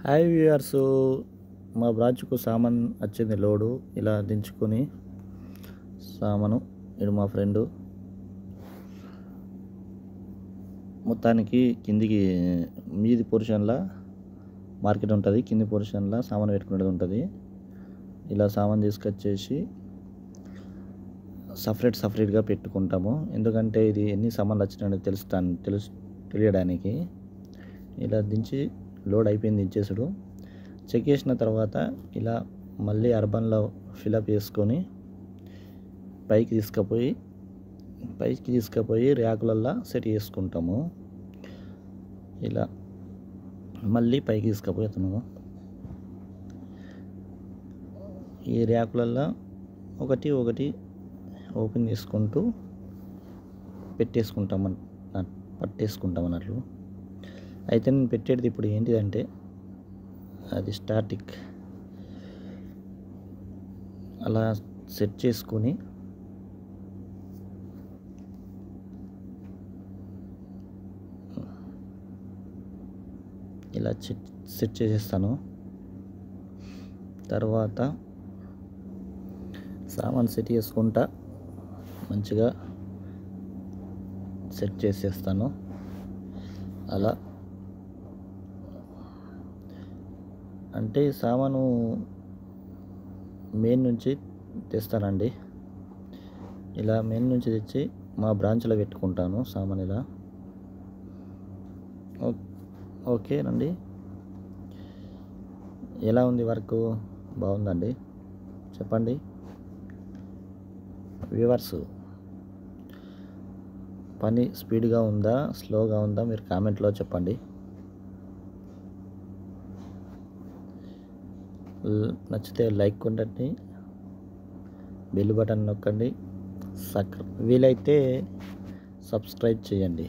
Hi viewers, మా బ్రాంచ్కు సామాన్ వచ్చింది లోడు. ఇలా దించుకొని సామాను ఇడు మా ఫ్రెండు మొత్తానికి కిందికి మీది పొజిషన్లో మార్కెట్ ఉంటుంది, కింది పొజిషన్లో సామాన్ పెట్టుకునేది ఉంటుంది. ఇలా సామాన్ తీసుకొచ్చేసి సపరేట్గా పెట్టుకుంటాము. ఎందుకంటే ఇది ఎన్ని సామాన్లు వచ్చినాయో తెలియడానికి. ఇలా దించి లోడ్ అయిపోయింది దించేసుడు. చెక్ చేసిన తర్వాత ఇలా మళ్ళీ అర్బన్లో ఫిలప్ చేసుకొని పైకి తీసుకుపోయి ర్యాకులల్లో సెట్ చేసుకుంటాము. ఇలా మళ్ళీ పైకి తీసుకుపోతున్నాము. ఈ ర్యాకులల్లో ఒకటి ఓపెన్ చేసుకుంటూ పట్టేసుకుంటాం అన్నట్లు. అయితే నేను పెట్టేది ఇప్పుడు ఏంటిదంటే అది స్టాటిక్. అలా సెట్ చేసుకొని ఇలా సెట్ చేసేస్తాను. తర్వాత సామాన్ సెట్ చేసుకుంటా మంచిగా సెట్ చేసేస్తాను. అలా అంటే సామాను మెయిన్ నుంచి తెస్తానండి. ఇలా మెయిన్ నుంచి తెచ్చి మా బ్రాంచ్లో పెట్టుకుంటాను సామాన్. ఇలా ఓకేనండి. ఎలా ఉంది వర్క్? బాగుందండి, చెప్పండి వ్యూవర్స్. పని స్పీడ్గా ఉందా స్లోగా ఉందా మీరు కామెంట్లో చెప్పండి. నచ్చితే లైక్ కొట్టండి, బెల్ బటన్ నొక్కండి, వీలైతే సబ్స్క్రైబ్ చేయండి.